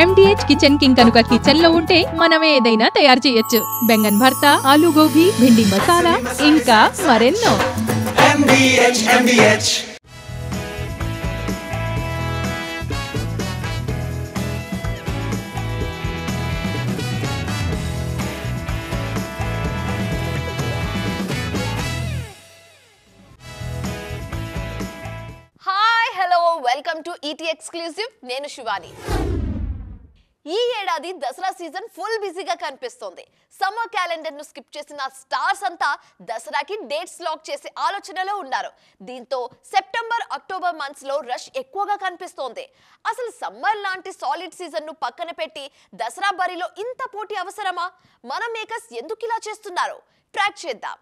MDH kitchen king కనుక kitchen లో ఉంటే మనమే ఏదైనా తయారు చేయొచ్చు. బెంగన్ భర్తా, ఆలూ గోబీ, భిండి మసాలా, ఇంకా మరెన్నో. MDH. Welcome to ET exclusive. నేను శివాని. ఈ ఏడాది దసరా సీజన్ ఫుల్ బిజీగా కనిపిస్తోంది. సమ్మర్ క్యాలెండర్ ను స్కిప్ చేసిన స్టార్స్ అంతా దసరాకి డేట్స్ లాక్ చేసే ఆలోచనలో ఉన్నారు. దీంతో సెప్టెంబర్, అక్టోబర్ మంత్స్ లో రష్ ఎక్కువగా కనిపిస్తోంది. అసలు సమ్మర్ లాంటి సాలిడ్ సీజన్ ను పక్కన పెట్టి దసరా బరిలో ఇంత పోటీ అవసరమా? మన మేకర్స్ ఎందుకు ఇలా చేస్తున్నారు? ట్రాక్ చేద్దాం.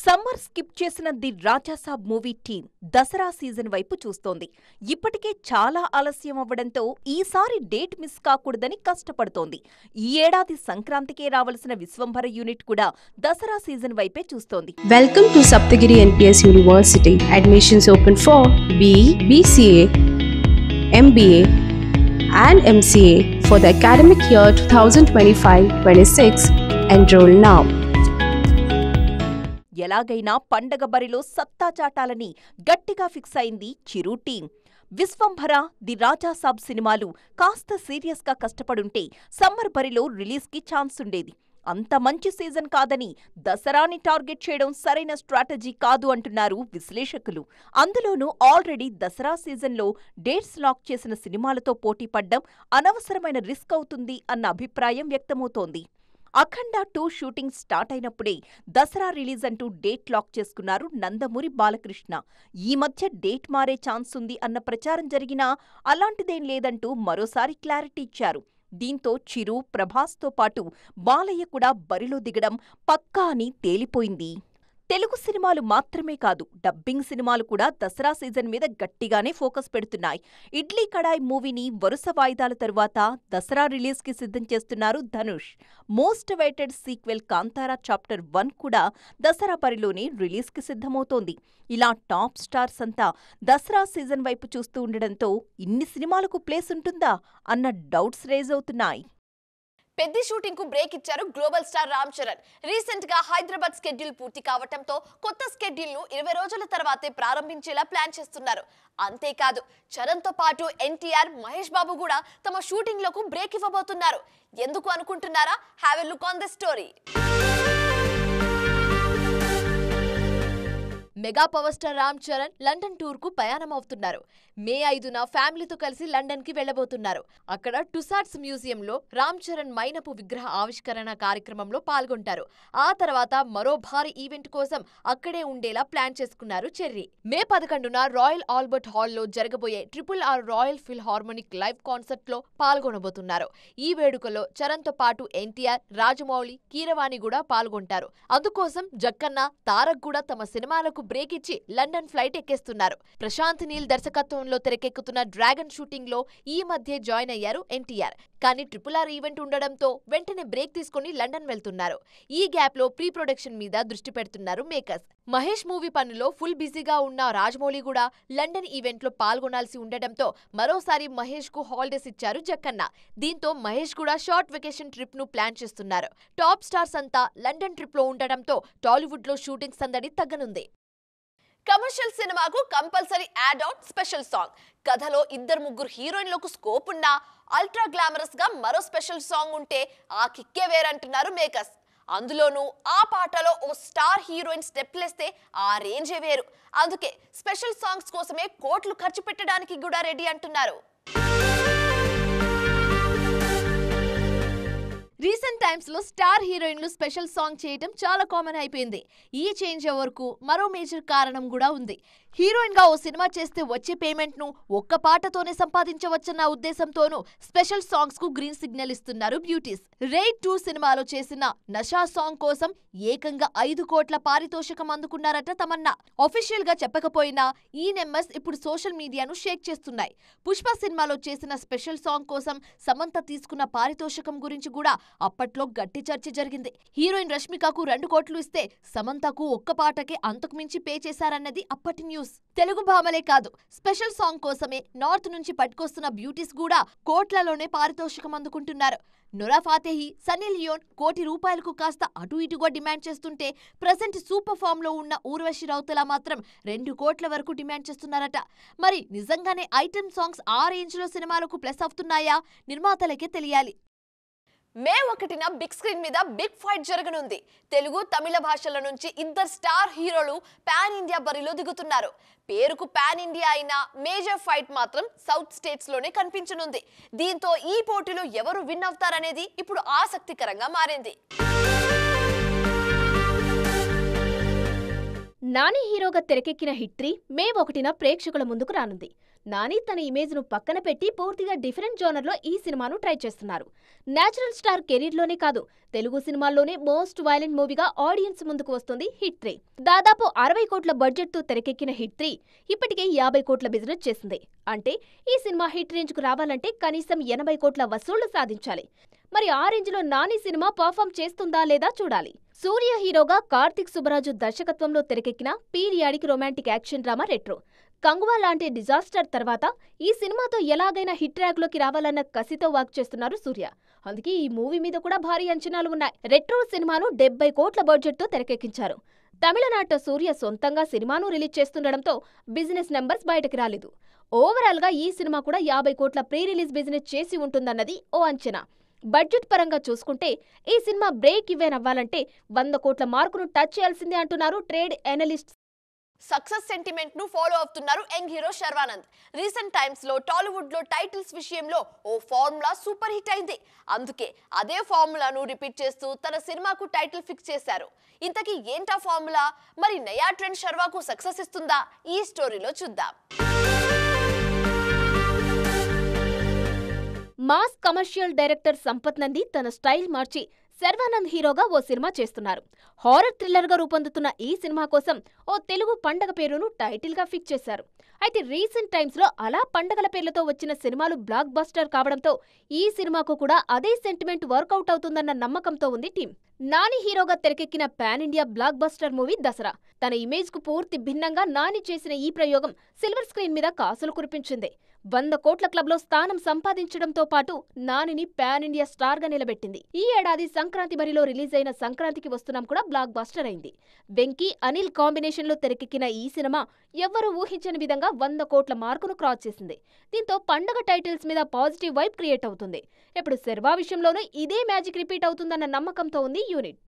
సమ్మర్ స్కిప్ చేసిన the Raja Saab movie team Dasara season వైపు చూస్తోంది. ఇప్పటికే చాలా ఆలస్యం అవ్వడంతో ఈసారి డేట్ మిస్ కాకూడదని కష్టపడుతోంది. ఈ ఏడాది సంక్రాంతికే రావాల్సిన విశ్వంభర యూనిట్ కూడా దసరా సీజన్ వైపే చూస్తోంది. Welcome to Saptagiri NPS university. Admissions open for BE, BCA, MBA and MCA for the academic year 2025-26. Enroll now. ఎలాగైనా పండగ బరిలో సత్తా చాటాలని గట్టిగా ఫిక్స్ అయింది చిరు టీం. విశ్వంభర, ది రాజాసాబ్ సినిమాలు కాస్త సీరియస్గా కష్టపడుంటే సమ్మర్ బరిలో రిలీజ్కి ఛాన్స్ ఉండేది. అంత మంచి సీజన్ కాదని దసరాని టార్గెట్ చేయడం సరైన స్ట్రాటజీ కాదు అంటున్నారు విశ్లేషకులు. అందులోనూ ఆల్రెడీ దసరా సీజన్లో డేట్స్ లాక్ చేసిన సినిమాలతో పోటీ పడ్డం అనవసరమైన రిస్క్ అవుతుంది అన్న అభిప్రాయం వ్యక్తమవుతోంది. అఖండ 2 షూటింగ్ స్టార్ట్ అయినప్పుడే దసరా రిలీజ్ అంటూ డేట్ లాక్ చేసుకున్నారు నందమూరి బాలకృష్ణ. ఈ మధ్య డేట్ మారే ఛాన్స్ ఉంది అన్న ప్రచారం జరిగినా అలాంటిదేం లేదంటూ మరోసారి క్లారిటీ ఇచ్చారు. దీంతో చిరు, ప్రభాస్తో పాటు బాలయ్య కూడా బరిలో దిగడం పక్కా అని తేలిపోయింది. తెలుగు సినిమాలు మాత్రమే కాదు, డబ్బింగ్ సినిమాలు కూడా దసరా సీజన్ మీద గట్టిగానే ఫోకస్ పెడుతున్నాయి. ఇడ్లీ కడాయ్ మూవీని వరుస వాయిదాల తరువాత దసరా రిలీజ్కి సిద్ధం చేస్తున్నారు Dhanush. Most awaited sequel Kantara chapter 1 కూడా దసరా బరిలోనే రిలీజ్కి సిద్ధమవుతోంది. ఇలా టాప్ స్టార్స్ అంతా దసరా సీజన్ వైపు చూస్తూ ఉండడంతో ఇన్ని సినిమాలకు ప్లేస్ ఉంటుందా అన్న డౌట్స్ రేజ్ అవుతున్నాయి. పెద్ద షూటింగ్ కు బ్రేక్ ఇచ్చారు global star Ram Charan. Recent గా హైదరాబాద్ స్కెడ్యూల్ పూర్తి కావటంతో కొత్త స్కెడ్యూల్ ను 20 రోజుల తర్వాతే ప్రారంభించేలా ప్లాన్ చేస్తున్నారు. అంతేకాదు, చరణ్ తో పాటు NTR, మహేష్ బాబు కూడా తమ షూటింగ్ లకు బ్రేక్ ఇవ్వబోతున్నారు. ఎందుకు అనుకుంటున్నారా? Have a look on the story. Mega power star Ram Charan London tour కు ప్రయాణమవుతున్నారు. మే 5న ఫ్యామిలీతో కలిసి లండన్ కి వెళ్లబోతున్నారు. అక్కడ టుసాట్స్ మ్యూజియంలో రామ్ చరణ్ మైనపు విగ్రహ ఆవిష్కరణ కార్యక్రమంలో పాల్గొంటారు. ఆ తర్వాత మరో భారీ ఈవెంట్ కోసం అక్కడే ఉండేలా ప్లాన్ చేసుకున్నారు చెర్రీ. మే 11న రాయల్ ఆల్బర్ట్ హాల్లో జరగబోయే RRR royal fill harmonic live concert లో పాల్గొనబోతున్నారు. ఈ వేడుకలో చరణ్ తో పాటు NTR, రాజమౌళి, కీరవాణి కూడా పాల్గొంటారు. అందుకోసం జక్కన్న, తారక్ కూడా తమ సినిమాలకు బ్రేక్ ఇచ్చి లండన్ ఫ్లైట్ ఎక్కేస్తున్నారు. ప్రశాంత్ నీల్ దర్శకత్వంలో తెరకెక్కుతున్న డ్రాగన్ షూటింగ్ లో ఈ మధ్య జాయిన్ అయ్యారు NTR. కానీ RRR ఈవెంట్ ఉండడంతో వెంటనే బ్రేక్ తీసుకుని లండన్ వెళ్తున్నారు. ఈ గ్యాప్ లో ప్రీ ప్రొడక్షన్ మీద దృష్టి పెడుతున్నారు మేకర్స్. మహేష్ మూవీ పనులో ఫుల్ బిజీగా ఉన్న రాజమౌళి కూడా లండన్ ఈవెంట్ లో పాల్గొనాల్సి ఉండడంతో మరోసారి మహేష్ కు హాలిడేస్ ఇచ్చారు జక్కన్న. దీంతో మహేష్ కూడా షార్ట్ వెకేషన్ ట్రిప్ ను ప్లాన్ చేస్తున్నారు. టాప్ స్టార్స్ అంతా లండన్ ట్రిప్ లో ఉండడంతో టాలీవుడ్ లో షూటింగ్ సందడి తగ్గనుంది. కమర్షియల్ సినిమాకు compulsory add out special song. కథలో 2-3 హీరోయిన్లకు స్కోప్ ఉన్నా అల్ట్రా గ్లామరస్ గా మరో స్పెషల్ సాంగ్ ఉంటే ఆ కిక్కే వేరంటున్నారు మేకర్స్. అందులోనూ ఆ పాటలో ఓ స్టార్ హీరోయిన్ స్టెప్లేస్తే ఆ రేంజే వేరు. అందుకే స్పెషల్ సాంగ్స్ కోసమే కోట్లు ఖర్చు పెట్టడానికి కూడా రెడీ అంటున్నారు. రీసెంట్ టైమ్స్ లో స్టార్ హీరోయిన్లు స్పెషల్ సాంగ్ చేయటం చాలా కామన్ అయిపోయింది. ఈ చేంజ్ ఓవర్ కు మరో మేజర్ కారణం కూడా ఉంది. హీరోయిన్ గా ఓ సినిమా చేస్తే వచ్చే పేమెంట్ ను ఒక్క పాటతోనే సంపాదించవచ్చన్న ఉద్దేశంతోనూ స్పెషల్ సాంగ్స్ కు గ్రీన్ సిగ్నల్ ఇస్తున్నారు బ్యూటీస్. రైడ్ 2 సినిమాలో చేసిన నషా సాంగ్ కోసం ఏకంగా 5 కోట్ల పారితోషికం అందుకున్నారట తమన్నా. అఫీషియల్ గా చెప్పకపోయినా ఈ నెంబర్స్ ఇప్పుడు సోషల్ మీడియాను షేక్ చేస్తున్నాయి. పుష్ప సినిమాలో చేసిన స్పెషల్ సాంగ్ కోసం సమంత తీసుకున్న పారితోషికం గురించి కూడా అప్పట్లో గట్టి చర్చ జరిగింది. హీరోయిన్ రష్మికకు 2 కోట్లు ఇస్తే సమంతకు ఒక్క పాటకే అంతకు మించి పే చేశారన్నది అప్పటి న్యూస్. న్యూస్. తెలుగు భామలే కాదు, స్పెషల్ సాంగ్ కోసమే నార్త్ నుంచి పట్టుకొస్తున్న బ్యూటీస్ కూడా కోట్లలోనే పారితోషికం అందుకుంటున్నారు. నురా ఫాతేహి, సన్నీ లియోన్ ₹1 కాస్త అటు ఇటుగా డిమాండ్ చేస్తుంటే ప్రెసెంట్ సూపర్ ఫామ్ లో ఉన్న ఊర్వశి రౌతేలా మాత్రం ₹2 వరకు డిమాండ్ చేస్తున్నారట. మరి నిజంగానే ఐటెం సాంగ్స్ ఆ రేంజ్ లో సినిమాలకు ప్లస్ అవుతున్నాయా? నిర్మాతలకే తెలియాలి. మే 1న బిగ్ స్క్రీన్ మీద బిగ్ ఫైట్ జరగనుంది. తెలుగు, తమిళ భాషల నుంచి 2 స్టార్ హీరోలు పాన్ ఇండియా బరిలో దిగుతున్నారు. పేరుకు పాన్ ఇండియా అయిన మేజర్ ఫైట్ మాత్రం సౌత్ స్టేట్స్ లోనే కనిపించనుంది. దీంతో ఈ పోటీలో ఎవరు విన్ అవుతారనేది ఇప్పుడు ఆసక్తికరంగా మారింది. నాని హీరోగా తెరకెక్కిన హిట్ 3 మే 1న ప్రేక్షకుల ముందుకు రానుంది. నాని తన ఇమేజ్ ను పక్కన పెట్టి పూర్తిగా డిఫరెంట్ జోనర్ లో ఈ సినిమాను ట్రై చేస్తున్నారు. నేచురల్ స్టార్ కెరీర్ లోనే కాదు, తెలుగు సినిమాల్లోనే మోస్ట్ వైలెంట్ మూవీగా ఆడియన్స్ ముందుకు వస్తుంది హిట్ 3. దాదాపు 60 కోట్ల బడ్జెట్ తో తెరకెక్కిన హిట్ 3 ఇప్పటికే 50 కోట్ల బిజినెస్ చేసింది. అంటే ఈ సినిమా హిట్ రేంజ్ కు రావాలంటే కనీసం 80 కోట్ల వసూళ్లు సాధించాలి. మరి ఆ రేంజ్ లో నాని సినిమా పర్ఫామ్ చేస్తుందా లేదా చూడాలి. సూర్య హీరోగా కార్తిక్ సుబ్బరాజు దర్శకత్వంలో తెరకెక్కిన periodic romantic action drama retro. Kanguva లాంటి డిజాస్టర్ తర్వాత ఈ సినిమాతో ఎలాగైనా హిట్ ట్రాక్ లోకి రావాలన్న కసితో వర్క్ చేస్తున్నారు సూర్య. అందుకే ఈ మూవీ మీద కూడా భారీ అంచనాలు ఉన్నాయి. రెట్రో సినిమాను 70 కోట్ల బడ్జెట్ తో తెరకెక్కించారు. తమిళనాట సూర్య సొంతంగా సినిమాను రిలీజ్ చేస్తుండటంతో బిజినెస్ నెంబర్స్ బయటకు రాలేదు. ఓవరాల్ గా ఈ సినిమా కూడా 50 కోట్ల ప్రీ రిలీజ్ బిజినెస్ చేసి ఉంటుందన్నది ఓ అంచనా. బడ్జెట్ పరంగా చూసుకుంటే ఈ సినిమా బ్రేక్ ఈవెన్ అవ్వాలంటే 100 కోట్ల మార్కును టచ్ చేయాల్సిందే అంటున్నారు ట్రేడ్ ఎనలిస్ట్స్. సక్సెస్ సెంటిమెంట్ ను ఫాలో అవుతున్నారు young hero Sharwanand. Recent times లో టాలీవుడ్ లో టైటిల్స్ విషయంలో ఓ ఫార్ములా సూపర్ హిట్ అయింది. అందుకే అదే ఫార్ములాను రిపీట్ చేస్తూ తన సినిమాకు టైటిల్ ఫిక్స్ చేశారు. ఇంతకీ ఏంటా ఫార్ములా? మరి నయా ట్రెండ్ శర్వాకు సక్సెస్ ఇస్తుందా? ఈ స్టోరీలో చూద్దాం. Mass commercial director Sampath Nandi తన స్టైల్ మార్చి శర్వానంద్ హీరోగా ఓ సినిమా చేస్తున్నారు. హారర్ థ్రిల్లర్ గా రూపొందుతున్న ఈ సినిమా కోసం ఓ తెలుగు పండగ పేరును టైటిల్ గా ఫిక్స్ చేశారు. అయితే రీసెంట్ టైమ్స్ లో అలా పండగల పేర్లతో వచ్చిన సినిమాలు బ్లాక్ బస్టర్ కావడంతో ఈ సినిమాకు కూడా అదే సెంటిమెంట్ వర్కౌట్ అవుతుందన్న నమ్మకంతో ఉంది టీం. నాని హీరోగా తెరకెక్కిన pan India block buster movie Dasara. తన ఇమేజ్ కు పూర్తి భిన్నంగా నాని చేసిన ఈ ప్రయోగం సిల్వర్ స్క్రీన్ మీద కాసులు కురిపించింది. 100 కోట్ల క్లబ్ లో స్థానం సంపాదించడంతో పాటు నానిని పాన్ ఇండియా స్టార్ గా నిలబెట్టింది. ఈ ఏడాది సంక్రాంతి బరిలో రిలీజ్ అయిన సంక్రాంతికి వస్తున్నాం కూడా బ్లాక్ బస్టర్ అయింది. వెంకీ, అనిల్ కాంబినేషన్ లో తెరకెక్కిన ఈ సినిమా ఎవ్వరూ ఊహించని విధంగా 100 కోట్ల మార్కును క్రాస్ చేసింది. దీంతో పండగ టైటిల్స్ మీద పాజిటివ్ వైబ్ క్రియేట్ అవుతుంది. ఇప్పుడు శర్వా విషయంలోనూ ఇదే మ్యాజిక్ రిపీట్ అవుతుందన్న నమ్మకంతో ఉంది unit.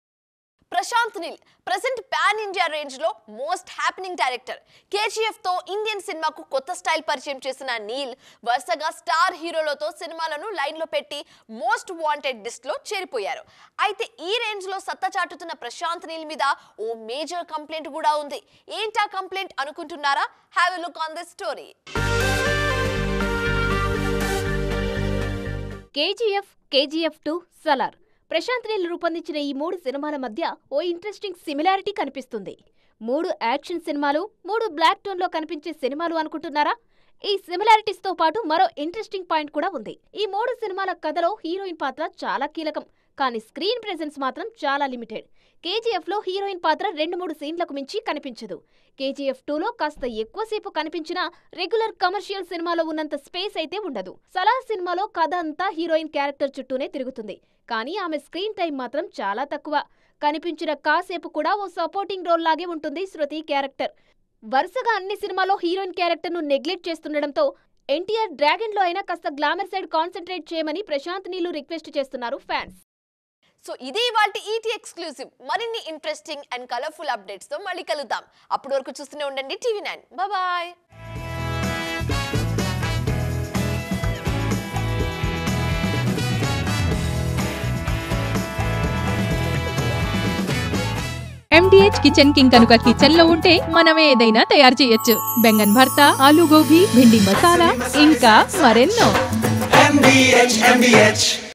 Prashanth Neel present pan India range లో మోస్ట్ హ్యాపెనింగ్ డైరెక్టర్. కేజీఎఫ్ తో ఇండియన్ సినిమాకు కొత్త స్టైల్ పరిచయం చేసిన నీల్ వరుసగా స్టార్ హీరోలతో సినిమాలను లైన్ లో పెట్టి మోస్ట్ వాంటెడ్ లిస్ట్ లో చేరిపోయారు. అయితే ఈ రేంజ్ లో సత్తా చాటుతున్న ప్రశాంత్ నీల్ మీద ఓ మేజర్ కంప్లైంట్ కూడా ఉంది. ఏంటా కంప్లైంట్ అనుకుంటున్నారా? Have a look on this story. KGF 2, Salaar. Prashanth Neel రూపొందించిన ఈ 3 సినిమాల మధ్య ఓ ఇంట్రెస్టింగ్ సిమిలారిటీ కనిపిస్తుంది. 3 యాక్షన్ సినిమాలు, 3 బ్లాక్ టోన్ లో కనిపించే సినిమాలు అనుకుంటున్నారా? ఈ సిమిలారిటీస్ తో పాటు మరో ఇంట్రెస్టింగ్ పాయింట్ కూడా ఉంది. ఈ 3 సినిమాల కథలో హీరోయిన్ పాత్ర చాలా కీలకం, కానీ స్క్రీన్ ప్రెజెన్స్ మాత్రం చాలా లిమిటెడ్. కేజీఎఫ్ లో హీరోయిన్ పాత్ర 2-3 సీన్లకు మించి కనిపించదు. కేజీఎఫ్ 2లో కాస్త ఎక్కువసేపు కనిపించినా రెగ్యులర్ కమర్షియల్ సినిమాలో ఉన్నంత స్పేస్ అయితే ఉండదు. సలార్ సినిమాలో కథ అంతా హీరోయిన్ క్యారెక్టర్ చుట్టూనే తిరుగుతుంది, కానీ ఆమె స్క్రీన్ టైం మాత్రం చాలా తక్కువ. కనిపించిన కాసేపు కూడా ఓ సపోర్టింగ్ రోల్ లాగే ఉంటుంది శృతి క్యారెక్టర్. వరుసగా అన్ని సినిమాలో హీరోయిన్ క్యారెక్టర్ ను నెగ్లెక్ట్ చేస్తుండటంతో ఎన్టీఆర్ డ్రాగన్ లో అయినా కాస్త గ్లామర్ సైడ్ కాన్సన్ట్రేట్ చేయమని ప్రశాంత్ నీల్ రిక్వెస్ట్ చేస్తున్నారు ఫ్యాన్స్. సో ఇది ఇవాల్టి ఈటీ ఎక్స్క్లూజివ్. మరిన్ని ఇంట్రెస్టింగ్ అండ్ కలర్ఫుల్ అప్డేట్స్ తో మళ్ళీ కలుద్దాం. అప్పటి వరకు చూస్తూనే ఉండండి TV9. Bye. MDH kitchen king కనుక కిచెన్ లో ఉంటే మనమే ఏదైనా తయారు చేయొచ్చు. బెంగన్ భర్తా, ఆలు గోబీ, భిండి మసాలా, ఇంకా మరెన్నో.